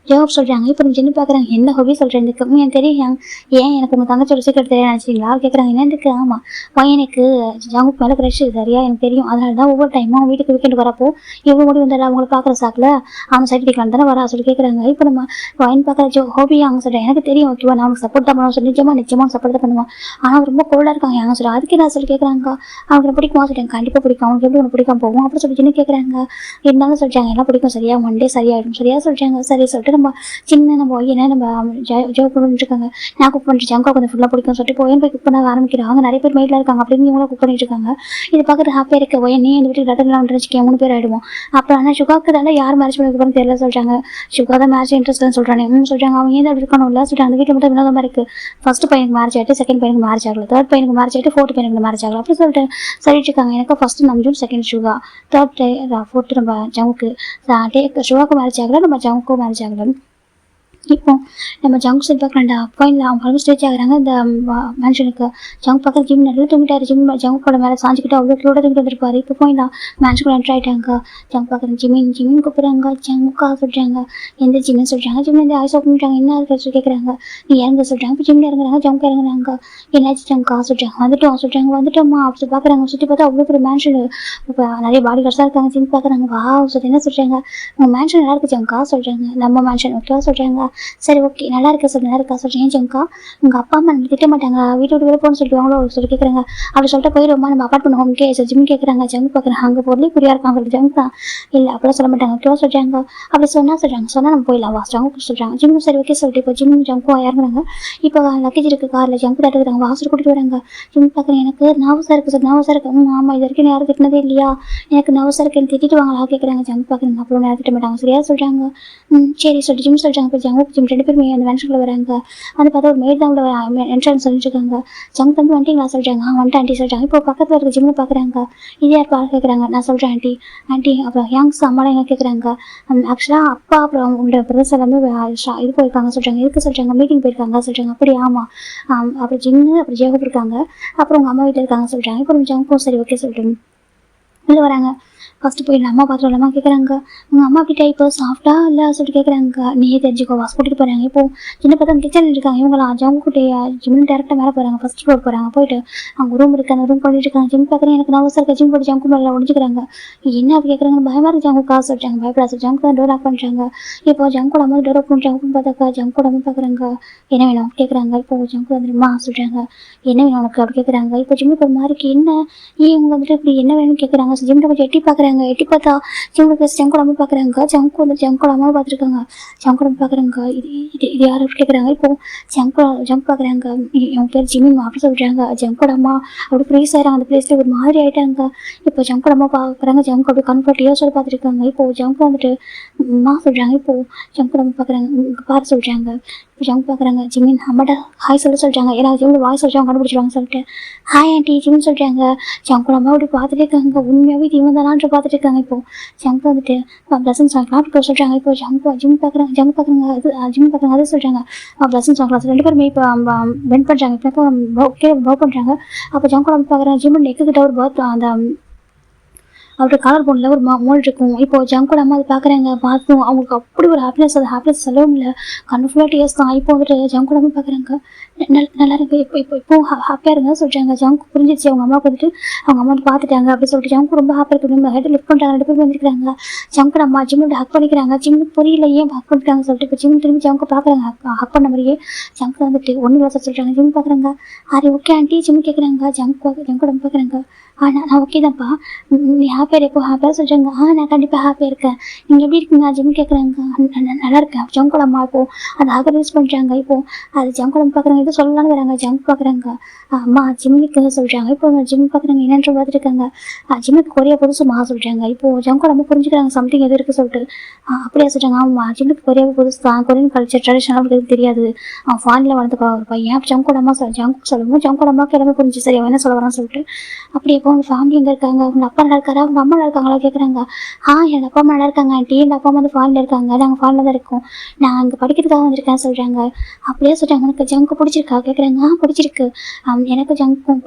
ஜவாப் சொல்கிறாங்க. இப்போ நம்ம சின்ன பார்க்குறாங்க. என்ன ஹோபி சொல்கிறேன் இதுக்கு எனக்கு தெரியும். ஏன் எனக்கு உங்கள் தங்கச்சோட சீக்கிரம் தெரிய நினச்சிங்களா கேட்குறாங்க. என்னதுக்கு ஆமாம் பையனுக்கு ஜாங்குக்கு மேலே க்ரஷ் சரியா எனக்கு தெரியும். அதனால தான் ஒவ்வொரு டைமும் அவன் வீட்டுக்கு வீக்கெண்டு வரப்போ இவ்வளோ முடி வந்தாரு அவங்களை பார்க்குற சாக்கில் அவன் சைட் அடிக்கலாம் தானே வரா சொல்லி கேட்குறாங்க. இப்போ நம்ம பையன் பார்க்குற ஹோபியாக அவங்க சொல்கிறேன். எனக்கு தெரியும் ஓகேவா நான் அவனுக்கு சப்போர்ட் தான் பண்ணுவோம் சொல்லி நிச்சயமாக சப்போர்ட் தான் பண்ணுவான். ஆனால் ரொம்ப கோல்டாக இருக்காங்க அவங்க சொல்கிறேன். அதுக்கு நான் சொல்லி கேட்குறாங்க. அவங்களுக்கு பிடிக்குமா சொல்லிட்டாங்க. கண்டிப்பாக பிடிக்கும். அவங்களுக்கு எப்படி ஒன்று பிடிக்காம போகும் அப்படி சொல்லி சின்ன கேட்குறாங்க. இருந்தாலும் சொல்லிட்டாங்க எல்லாம் பிடிக்கும் சரியா ஒன் டே சரியாயிடும் சரியா சொல்லிட்டாங்க. சரி சொல்லிட்டு நம்ம சின்ன நம்ம என்ன நம்ம ஜோ பண்ணிட்டு இருக்காங்க. நான் குக் பண்ணிட்டு ஜங்கா கொஞ்சம் ஃபுல்லாக பிடிக்கும் சொல்லிட்டு ஒயன் போய் குக் பண்ண ஆரம்பிக்கிறாங்க. நிறைய பேர் மெயிலில் இருக்காங்க அப்படின்னு இவங்களும் குக் பண்ணிட்டு இருக்காங்க. இது பார்க்குறது ஹாப்பியாக இருக்க ஒயன் இந்த வீட்டுக்கு டட்டர்லாம் வந்துருச்சுக்கேன் 3 பேர் ஆகிடுவோம். அப்புறம் ஆனால் சுகாக்கு தானே யார் மேரேஜ் பண்ணிருக்கோம்னு தெரியல சொல்கிறாங்க. சுகா தான் மேரேஜ் இன்ட்ரெஸ்ட்னு சொல்கிறாங்க. சொல்கிறாங்க அவங்க ஏன் அப்படி இருக்கணும் இல்லை சொல்லிட்டு அந்த வீட்டில் மட்டும் வினோதமாக இருக்குது. ஃபர்ஸ்ட் பையனுக்கு மேரேஜ் ஆகிட்டு செகண்ட் பையனுக்கு மேரேஜ் ஆகல. தேர்ட் பையனுக்கு மேரேஜ் ஆகிட்டு ஃபோர்த் பையனுக்கு மேரேஜ் ஆகல அப்படி சொல்லிட்டு சொல்லிட்டு இருக்காங்க. எனக்கு ஃபர்ஸ்ட் நம்ஜூன் செகண்ட் சுகா தேர்ட் ஃபோர்த்து நம்ம ஜங்குக்கு சுகாக்கு மேரேஜ் ஆகல நம்ம ஜங்குக்கும் மேரேஜ் ஆகல. இப்போ நம்ம ஜங்க் சைட் பார்க்குறாண்டா பாயிண்டில் அவங்க ஆல்மோஸ்ட் ரீச் ஆகுறாங்க. இந்த மேன்ஷனுக்கு ஜங்க் பார்க்க ஜிம் நிறைய தூங்கிட்டாரு. ஜங்கோட மேலே சாஞ்சிக்கிட்டு அவ்வளோ கிலோட தூக்கிட்டு வந்திருப்பாரு. இப்போ பாயிண்டா மேன்ஷனுக்குள்ள என்ட்ரு ஆகிட்டாங்க. ஜங்க் பார்க்குறேன் ஜிமின் கூப்பிட்றாங்க. ஜங்கா சொல்கிறாங்க. எந்த ஜிம்னு சொல்கிறாங்க. ஜிம்ல இருந்து ஆய்ஸ் ஓப்பன் என்ன இருக்கு கேட்குறாங்க. நீ இறங்க சொல்கிறாங்க. இப்போ ஜிம்ல இறங்குறாங்க. ஜங்க் இறங்குறாங்க. என்னாச்சு ஜங்கா சொல்கிறாங்க. வந்துட்டோம்மா அப்படி பார்க்குறாங்க. சுற்றி பார்த்தா அவ்வளோ பெரிய மேன்ஷன். இப்போ நிறைய பாடி கார்ட்ஸாக இருக்காங்க. ஜிம் பார்க்குறாங்க. வா சொல்லி என்ன சொல்கிறாங்க. உங்கள் மேன்ஷன் நல்லா இருக்கு ஜங்கா சொல்கிறாங்க. நம்ம மேன்ஷன் ஓகேவா சொல்கிறாங்க. சரி ஓகே நல்லா இருக்கா நல்லா இருக்கா சொல்கிறேன். ஜங்கா உங்கள் அப்பா அம்மா நம்ம திட்ட மாட்டாங்க வீட்டு விட்டு போகணும்னு சொல்லிட்டுவாங்களோ சொல்லி கேட்குறாங்க. அப்படி சொல்லிட்டு போயிடுவோமா நம்ம அப்பார்ட்மெண்ட் ஹோம் ஜிம் கேட்குறாங்க. ஜங்கு பார்க்குறாங்க. அங்கே பொருளே புரியா இருக்காங்க. ஜங்கா இல்லை அப்படிலாம் சொல்ல மாட்டாங்க ஓகேவா சொல்கிறாங்க. அப்படி சொன்னால் நம்ம போயிடலாம் வா ஜங்கு சொல்கிறாங்க. ஜிம் சரி ஓகே சொல்லிட்டு இப்போ ஜிம் ஜங்கும் இறங்குறாங்க. இப்போ லக்கேஜ் இருக்குது காரில் ஜங்கு தட்டுக்கிறாங்க. வாசல் கூட்டிகிட்டு வராங்க. ஜிம் பார்க்குறேன். எனக்கு நர்வஸாக இருக்குது சார் நர்வஸாக இருக்குது. ஆமாம் இது வரைக்கும் யாரும் திட்டினதே இல்லையா எனக்கு நர்வஸாக இருக்குது எனக்கு திட்டிட்டு வாங்களா கேட்குறாங்க. ஜங்கு பார்க்குறாங்க. அப்புறம் நேரம் திட்ட மாட்டாங்க சரியா சொல்கிறாங்க. சரி சொல்லிட்டு ஜிம் சொல்கிறாங்க. இப்போ ஜங்கு ஜிம் 2 பேருமே அந்த மேன்ஷனுக்குள்ள வராங்க. வந்து பார்த்தா ஒரு மேட் தான் உள்ள என்ட்ரன்ஸ் சொல்லிட்டு இருக்காங்க. ஜங்க் தம்பி வந்துட்டீங்களா சொல்கிறாங்க. வந்துட்டு ஆண்டி சொல்கிறாங்க. இப்போ பக்கத்தில் இருக்க ஜிம்மு பார்க்குறாங்க. இது யார் பார்க்க கேட்குறாங்க. நான் சொல்கிறேன் ஆண்டி அப்புறம் யங்ஸ் அம்மாலாம் என்ன கேட்குறாங்க. ஆக்சுவலாக அப்பா அப்புறம் உங்களோட பிரதர்ஸ் எல்லாமே இது போயிருக்காங்க சொல்கிறாங்க. எதுக்கு சொல்கிறாங்க மீட்டிங் போயிருக்காங்க சொல்கிறாங்க. அப்படி ஆமாம் அப்புறம் ஜிம்மு அப்புறம் ஜேகப் இருக்காங்க. அப்புறம் உங்கள் அம்மா வீட்டில் இருக்காங்க சொல்கிறாங்க. இப்போ ஜங்கும் சரி ஓகே சொல்லிட்டு இல்லை வராங்க. ஃபஸ்ட்டு போய் அம்மா பார்த்துட்டு அம்மா கேட்குறாங்க. உங்கள் அம்மா கிட்டே இப்போ சாஃப்டா இல்லை சொல்லிட்டு கேட்குறாங்க. நீயே தெரிஞ்சுக்கோ வாஸ் கூட்டிகிட்டு போகிறாங்க. இப்போ சின்ன பார்த்தா கிச்சன் இருக்காங்க. இவங்களாம் ஜவுக்குட்டிய ஜிம்னு டேரெக்டாக மேலே போகிறாங்க. ஃபஸ்ட் ஃப்ளோர் போகிறாங்க. போயிட்டு அவங்க ரூம் இருக்குது. அந்த ரூம் பண்ணிட்டு இருக்காங்க. ஜிம் பார்க்குறேன் எனக்கு நர்வஸாக இருக்க. ஜிம் போட்டு ஜங்கு மேலே ஒழிஞ்சிக்கிறாங்க. என்ன அப்படி கேட்குறாங்க. பயமாக இருக்குது ஜங்கு காசு சொல்லிட்டாங்க. பயப்படாது ஜங்கு தான் டோர் ஆஃப் பண்ணுறாங்க. இப்போ ஜங்கோட அம்மா டோர் ஆஃப் பண்ணுறாங்கன்னு பார்த்தாக்கா ஜங்கோட அம்மா பார்க்குறாங்க. என்ன வேணும் கேட்குறாங்க. இப்போ ஜங்கு வந்துடுமா சொல்கிறாங்க. என்ன வேணும் உனக்கு அப்படி கேட்குறாங்க. இப்போ ஜிம்முக்கு ஒரு மாதிரிக்கு என்ன ஏன் இவங்க வந்துட்டு இப்படி என்ன வேணும்னு கேட்குறாங்க. ஜிம்மில் கொஞ்சம் எட்டி பார்க்குறாங்க. எட்டி பார்த்தா ஜங்கு பேச ஜங்கோட அம்மா பார்க்குறாங்க. ஜங்கு வந்து ஜங்கோட அம்மா பார்த்துருக்காங்க. ஜங்கோட அம்மா பார்க்குறாங்க. இது யார் கேட்குறாங்க. இப்போ ஜங்கு பார்க்குறாங்க. என் பேர் ஜிமின் அப்படி சொல்கிறாங்க. ஜங்கோட அம்மா அப்படி ஃப்ரீஸ் ஆகிறாங்க. அந்த பிளேஸில் ஒரு மாதிரி ஆகிட்டாங்க. இப்போ ஜங்கோட அம்மா பார்க்குறாங்க. ஜங்கு அப்படி கன்ஃபர்ட்டியாக சொல்லி பார்த்துருக்காங்க. இப்போ ஜங்கு வந்துட்டு அம்மா சொல்கிறாங்க. இப்போ ஜங்கோட அம்மா பார்க்குறாங்க. இங்கே பாரு சொல்கிறாங்க. இப்போ ஜங்கு பார்க்குறாங்க. ஜிமின் அம்மாட்ட ஹாய் சொல்கிறாங்க. ஏன்னா ஜிமின் வாய் சொல்கிறாங்க கண்டுபிடிச்சிருவாங்க சொல்லிட்டு ஹாய் ஆண்டி ஜிமின் சொல்கிறாங்க. ஜங்கோட அம்மா அப்படி பார்த்துட்டே இருக்காங்க. உண்மையாகவே இவன் தானா என்னென்று பார்த்துட்டு இருக்காங்க. இப்போ ஜங்க் வந்துட்டு பிளஸன்ஸ் கிளாஸ் சொல்கிறாங்க. இப்போ ஜிம் பார்க்குறாங்க அது சொல்கிறாங்க. பிளஸன்ஸ் கிளாஸ் 2 பேருமே இப்போ பெண்ட் பண்ணுறாங்க. இப்போ கீழே பவ் பண்ணுறாங்க. அப்போ ஜங்கோட அம்மா பார்க்குறாங்க. ஜிம் நெக்கு கிட்ட ஒரு பர்த் அந்த அவரோட காலர் போனில் ஒரு மோல் இருக்கும். இப்போ ஜங்கோட அம்மா அதை பார்க்குறாங்க. பார்த்தும் அவங்களுக்கு அப்படி ஒரு ஹாப்பினஸ், அது ஹாப்பினஸ் சொல்லவும் இல்லை. கண்ணு ஃபுல்லாக டேஸ் தான். இப்போ வந்துட்டு ஜங்கோட அம்மா பார்க்குறாங்க. நல்லா இருக்கு, இப்போ ஹாப்பியாக இருங்க சொல்கிறாங்க. ஜங்கு புரிஞ்சிச்சு அவங்க அம்மாவுக்கு வந்துட்டு. அவங்க அம்மா வந்து பார்த்துட்டாங்க அப்படின்னு சொல்லிட்டு ஜங்கு ரொம்ப ஹாப்பியாக இருக்கு. ஹெட் லிஃப்ட் பண்ணுறாங்க. 2 பேர் வந்துருக்காங்க. ஜங்கோட அம்மா ஜிம்மோட ஹக் பண்ணிக்கிறாங்க. ஜிம்முக்கு புரியல ஏன் ஹக் பண்ணிக்கிறாங்க சொல்லிட்டு. இப்போ ஜிம் திரும்பி ஜங்கு பார்க்குறாங்க. ஹக் பண்ண மாதிரியே ஜங்கு வந்துட்டு ஒன்று இல்லை சொல்கிறாங்க. ஜிம் பார்க்குறாங்க. ஆரி ஓகே ஆண்டி ஜிம் கேட்குறாங்க. ஜங்கோட அம்மா பார்க்குறாங்க. நான் ஓகே தான்ப்பா, நீ ஹாப்பியாக எப்போ ஹாப்பியாக சொல்கிறாங்க. நான் கண்டிப்பாக ஹாப்பியாக இருக்கேன். நீங்கள் எப்படி இருக்கீங்க ஜிம் கேட்குறாங்க. நல்லா இருக்கேன். ஜங்கோட அம்மா இப்போ அதை ஆர்கனைஸ் பண்ணுறாங்க. இப்போ அது ஜங்கோட அம்மா பார்க்குறாங்க. இது சொல்லலான்னு வராங்க. ஜங்க் பார்க்குறாங்க. அம்மா ஜிம்முக்கு சொல்கிறாங்க. இப்போ ஜிம் பார்க்குறாங்க. என்னென்று பார்த்துருக்காங்க. ஜிம்முக்கு கொரியா புதுசுமா சொல்கிறாங்க. இப்போ ஜங்கோட அம்மா புரிஞ்சுக்கிறாங்க சம்திங் எது இருக்குது சொல்லிட்டு. அப்படியே சொல்கிறாங்க. ஆமாம் ஜிம்முக்கு கொரியாவுக்கு புதுசு தான். கொரியன் கல்ச்சர் ட்ரெடிஷனல் அவங்களுக்கு தெரியாது. அவன் ஃபாரினில் வளர்ந்துக்கா ஒரு பையன். ஜங்கோட அம்மா ஜங்கு சொல்லவும் ஜங்கோட அம்மாவுக்கு எல்லாமே புரிஞ்சு சரி அவன் என்ன சொல்ல வரான்னு சொல்லிட்டு. அப்படி இப்போ அவங்க ஃபேமிலி எங்கே இருக்காங்க. அவங்க அப்பா நல்லா இருக்காரா, அவங்க அம்மா நல்லா இருக்காங்களா கேட்குறாங்க. என் அப்பா அம்மா நல்லா இருக்காங்க ஆண்டி. என் அப்பா அம்மா வந்து ஃபாரினில் இருக்காங்க. நாங்கள் ஃபாரினில் தான் இருக்கோம். நான் அங்கே படிக்கிறதுக்காக வந்திருக்கேன் சொல்கிறாங்க. அப்படியே சொல்கிறாங்க. உனக்கு ஜங்கு பிடிச்சிருக்கா கேட்குறாங்க. பிடிச்சிருக்கு. எனக்கு ஜங்குக்கும்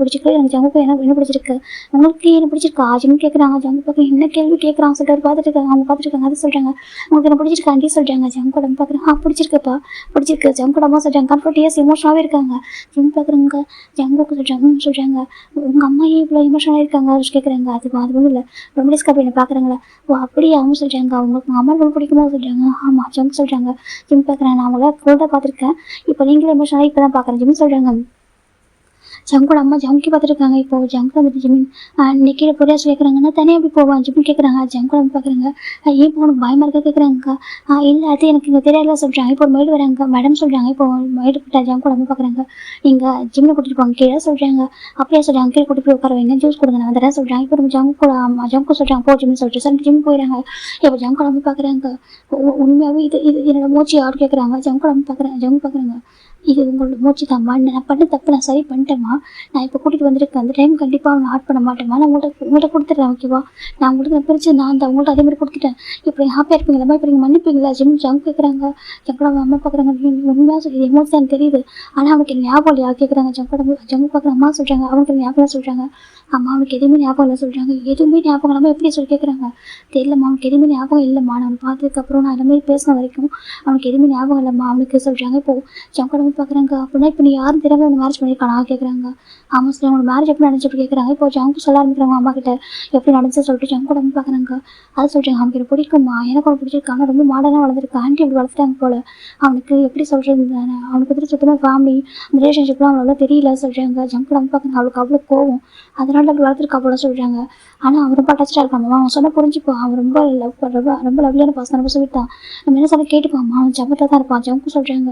பிடிச்சிருக்கு. எனக்கு ஜங்குக்கும் என்ன பிடிச்சிருக்கு. உங்களுக்கு என்ன பிடிச்சிருக்கா ஜிம் கேட்குறாங்க. ஜங்கு பார்க்குறேன். என்ன கேள்வி கேட்குறாங்க சொல்லிட்டு பார்த்துட்டு இருக்காங்க. அவங்க பார்த்துருக்காங்க. அது சொல்கிறாங்க. உங்களுக்கு என்ன பிடிச்சிருக்கா ஆண்டி சொல்கிறாங்க. ஜங்கோட அம்மா பார்க்குறாங்க. பிடிச்சிருக்குப்பா பிடிச்சிருக்கு. ஜங்கோட அம்மா சொல்கிறாங்க. கம்ஃபர்ட் இயர்ஸ் எமோஷனாகவே இருக்காங்க. ஜிம் பார்க்குறவங்க ஜங்குக்கு சொல்கிறாங்க. உங்கள் அம்மா ஏன் இவ்வளோ எமோஷனாக இருக்காங்க கேட்குறாங்க. அது ஒன்றும் இல்லை. ரொம்ப டேஸ்க்கு அப்படி என்ன பார்க்குறாங்களா. அப்படியே அவங்க சொல்கிறாங்க. அவங்களுக்கு உங்கள் அம்மா ரொம்ப பிடிக்குமோ சொல்கிறாங்க. ஆமாம் ஜிம் சொல்கிறாங்க. ஜிம் பார்க்குறேன். நான் அவங்கள கோல்டாக பார்த்துருக்கேன். இப்போ நீங்களே எமோஷனாக இப்போ தான் பார்க்குறேன் ஜிம் சொல்கிறாங்க. ஜங்கோட அம்மா ஜங்கி பார்த்துருக்காங்க. இப்போ ஜங்கு வந்துட்டு ஜிமின் நிற்கிற பொரியாஸ் கேட்குறாங்க. நான் தனியாக எப்படி போவேன் ஜிமின் கேட்குறாங்க. ஜங்கோட அம்மா பார்க்குறாங்க. ஏன் போகணும் பயமாக இருக்கா கேட்குறாங்க. இல்லை அது எனக்கு இங்கே தெரியல சொல்கிறாங்க. இப்போ ஒரு மைடு வராங்க. மேடம் சொல்கிறாங்க. இப்போ மைடு கிட்ட ஜங்கோட அம்மா பார்க்குறாங்க. நீங்கள் ஜிம்மில் கூட்டிகிட்டு போங்க கீழே சொல்கிறாங்க. அப்படியே சொல்கிறாங்க. கீழே கூட்டிகிட்டு போய் உட்கார வைங்க. ஜூஸ் கொடுங்க நான் வந்துடுறேன் சொல்கிறாங்க. இப்போ நம்ம ஜங்கு சொல்கிறாங்க. போ ஜிம்னு சொல்லிட்டு சார் ஜிம் போயிடறாங்க. இப்போ ஜங்கோட அம்மா பார்க்குறாங்க. உண்மையாகவே இது என்னோட மூச்சு யாரு கேட்குறாங்க. ஜங்கோட அம்மா பார்க்குறாங்க. இது உங்களோட மூச்சு தான்மா. நான் பண்ண தப்பு நான் சரி பண்ணிட்டேம்மா. நான் இப்போ கூட்டிகிட்டு வந்திருக்கேன். அந்த டைம் கண்டிப்பாக அவனை ஆட் பண்ண மாட்டேம்மா. நான் உங்கள்கிட்ட கொடுத்துட்றேன் ஓகேவா. நான் உங்களுக்கு பிரித்து நான் உங்கள்கிட்ட அதே மாதிரி கொடுத்துட்டேன். இப்போ ஹாப்பியாக இருப்பீங்களா. இப்போ நீங்கள் மன்னிப்பீங்களா ஜங்கு கேட்குறாங்க. ஜங்கோட அம்மா பார்க்குறாங்க. உண்மையாக சொல்லி எமோஷன் எனக்கு தெரியுது. ஆனால் அவனுக்கு ஞாபகம் இல்லையா கேட்குறாங்க. ஜங்கு பார்க்குற அம்மா சொல்கிறாங்க. அவனுக்கு ஞாபகம் சொல்கிறாங்க. அம்மா அவனுக்கு எதுவுமே ஞாபகம் இல்லை சொல்கிறாங்க. எதுவுமே ஞாபகம் இல்லாமல் எப்படி சொல்லி கேட்குறாங்க. தெரியலம்மா அவனுக்கு எதுவுமே ஞாபகம் இல்லைம்மா. நான் அவனை பார்த்ததுக்கப்புறம் நான் எல்லாமே பேசின வரைக்கும் அவனுக்கு எதுவுமே ஞாபகம் இல்லைம்மா அவனுக்கு சொல்கிறாங்க. இப்போது ஜங்கோட பார்க்குறாங்க. அப்படின்னா இப்போ நீ யாரும் தெரியாமல் அவனை மேரேஜ் பண்ணியிருக்கானா கேட்குறாங்க. ஆமாம் சார் அவனோட மேரேஜ் எப்படி நடந்துச்சு கேட்குறாங்க. இப்போ ஜங்கு சொல்ல ஆரம்பிக்கிறாங்க அம்மா கிட்ட எப்படி நடந்துச்சு சொல்லிட்டு. ஜங்கோட பார்க்குறாங்க. அது சொல்கிறாங்க. அவனுக்கு எனக்கு பிடிக்குமா. எனக்கு அவனுக்கு பிடிச்சிருக்கு. ஆனால் ரொம்ப மாடலாக வளர்ந்துருக்கு. ஆண்டி அப்படி வளர்த்துட்டாங்க போல். அவனுக்கு எப்படி சொல்கிறது தானே. அவனுக்கு வந்துட்டு சுத்தமாக ஃபேமிலி அந்த ரிலேஷன்ஷிப்லாம் அவளோட தெரியல சொல்கிறாங்க. ஜங்கோட பார்க்குறாங்க. அவளுக்கு அவ்வளோ கோவம். அதனால அப்படி வளர்த்துருக்கா போல சொல்கிறாங்க. ஆனால் அவன் ரொம்ப அட்டாச்சாக இருக்கான். அவன் சொன்ன புரிஞ்சுப்பான். அவன் ரொம்ப ரொம்ப லவ்லியான பர்சன். ரொம்ப சொல்லிட்டான். நம்ம என்ன சொல்ல கேட்டுப்பான். அவன் ஜம்பத்தில் தான் இருப்பான். ஜங்கு சொல்கிறாங்க.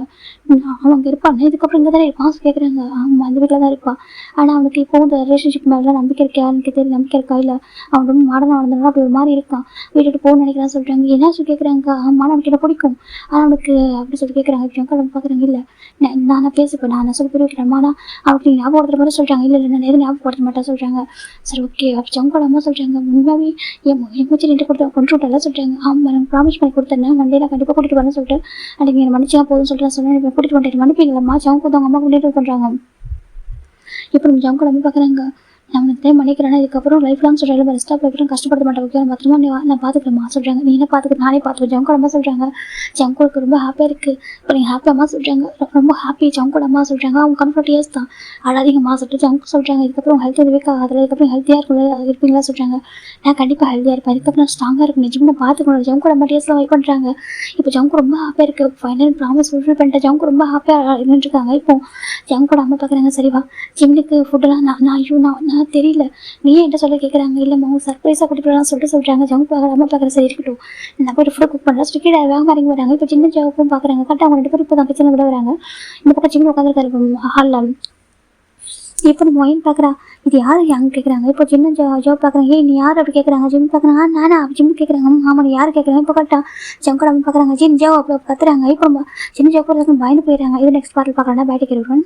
அவன் அங்கே இருப்பான். இதுக்கப்புறம் இங்கே தானே இருப்பான் கேட்குறாங்க. ஆமாம் அந்த வீட்டில் தான் இருப்பான். ஆனால் அவனுக்கு இப்போ இந்த ரிலேஷன்ஷிப் மேலாம் நம்பிக்கை இருக்கா எனக்கு தெரியல. நம்பிக்கை இருக்கா இல்லை. அவன் ரொம்ப மாடனாக வளர்ந்தனால அப்படி ஒரு மாதிரி இருக்கான். வீட்டுக்கு போகணும்னு நினைக்கிறான்னு சொல்கிறாங்க. என்ன சொல்லி கேட்குறாங்க. ஆமாம் அவனுக்கு என்ன பிடிக்கும். ஆனால் அவனுக்கு அப்படி சொல்லி கேட்குறாங்க. ஜங்கு பார்க்குறாங்க. இல்லை நான் பேசிப்பேன். நான் சொல்லி புரிய வைக்கிறேன். ஆனால் அவனுக்கு நீ ஞாபகப்படுத்துற மாதிரி சொல்கிறாங்க. இல்லை நான் எதுவும் ஞாபகப்படுத்த மாட்டேன் சொல்கிறாங்க. சரி ஓகே அப்போ ஜங்கோட அம்மா சொல்கிறாங்க. உண்மையாகவே என் மூச்சு நின்று கொண்டு விட்டால சொல்கிறாங்க. ஆமாம் நான் ப்ராமிஸ் பண்ணி கொடுத்தேன். வண்டியை நான் கண்டிப்பாக கூட்டிகிட்டு வரேன்னு சொல்லிட்டு அன்றைக்கி என்னை மன்னிச்சா போதும்னு சொல்லிட்டு சொன்னேன். இப்போ கூட்டிகிட்டு வந்துட்டு மன்னிப்பீங்களம்மா. ஜங்கு அவங்க அம்மா கூட்டிகிட்டு பண்ணுறாங்க. இப்போ நம்ம ஜங்கோட அம்மா பார்க்குறாங்க. நான் உனக்கு டைம் பண்ணிக்கிறேன்னா இதுக்கப்புறம் லைஃப் லாங் சொல்கிறாங்க. ரெஸ்ட் ஆஃப் லைஃப்லாம் கஷ்டப்பட மாட்டேன் ஓகே பத்திரமா நான் பார்த்துக்கிறேம்மா சொல்கிறாங்க. நீ என்ன பார்த்துக்க நானே பார்த்துப்பேன். ஜங்கோட அம்மா சொல்கிறாங்க. ஜங்குக்கு ரொம்ப ஹாப்பியாக இருக்குது. இப்போ நீங்கள் ஹாப்பியாம்மா சொல்கிறாங்க. ரொம்ப ஹாப்பி. ஜங்கோட அம்மா சொல்கிறாங்க. அவங்க கம்ஃபர்ட் இயர்ஸ் தான் அழாதீங்கம்மா சொல்லிட்டு ஜங்கு சொல்கிறாங்க. இதுக்கப்புறம் ஹெல்த் எதுவே ஆகாது. அதுக்கப்புறம் ஹெல்த்தியாக இருப்பீங்களா சொல்கிறாங்க. நான் கண்டிப்பாக ஹெல்த்தியாக இருப்பேன். அதுக்கப்புறம் ஸ்ட்ராங்காக இருக்கும். நிஜமாக பார்த்துக்கணும். ஜங்கோட அம்மா டேஸ்லாம் வெயிட் பண்ணுறாங்க. இப்போ ஜங்கு ரொம்ப ஹாப்பியாக இருக்குது. ஃபைனல் ப்ராமிஸ் ஃபுல்ஃபில் பண்ணிட்டேன். ஜங்கு ரொம்ப ஹாப்பியாக இருந்துருக்காங்க. இப்போ ஜங்கோட அம்மா பார்க்குறாங்க. சரிவா ஜிம்முக்கு ஃபுட்டெல்லாம் நான் தெரியல நீ என்கிட்ட சொல்ல கேட்குறாங்க. இல்லைம்மா அவங்க சர்ப்ரைஸாக கூட்டிட்டு போகலாம் சொல்கிறாங்க. ஜங்கு அம்மா பார்க்குற சரி இருக்கட்டும் நான் போய்ட்டு ஃபுட் குக் பண்ணுறேன் ஸ்டிக்கி வேக இறங்கி வராங்க. இப்போ சின்ன ஜாப்பும் பார்க்குறாங்க. கரெக்டாக அவங்க 2 பேரும் இப்போ தான் கிச்சனை விட வராங்க. இந்த பக்கம் சின்ன உட்காந்துருக்காரு ஹாலில். இப்போ நம்ம ஒயின் பார்க்குறா. இது யார் அங்கே கேட்குறாங்க. இப்போ சின்ன ஜாப் பார்க்குறாங்க. ஏய் நீ யார் அப்படி கேட்குறாங்க. ஜிம் பார்க்குறாங்க. நானா ஜிம் கேட்குறாங்க. ஆமாம் நீ யார் கேட்குறாங்க. இப்போ கரெக்டாக ஜங்கோட அம்மா பார்க்குறாங்க. சின்ன ஜாப் அப்படி கத்துறாங்க. இப்போ சின்ன ஜாப் பயந்து போயிடுறாங்க. இது நெக்ஸ்ட் பார்ட்டில் பார்க்குறாங்க. பேட்டி கேட்குறேன்.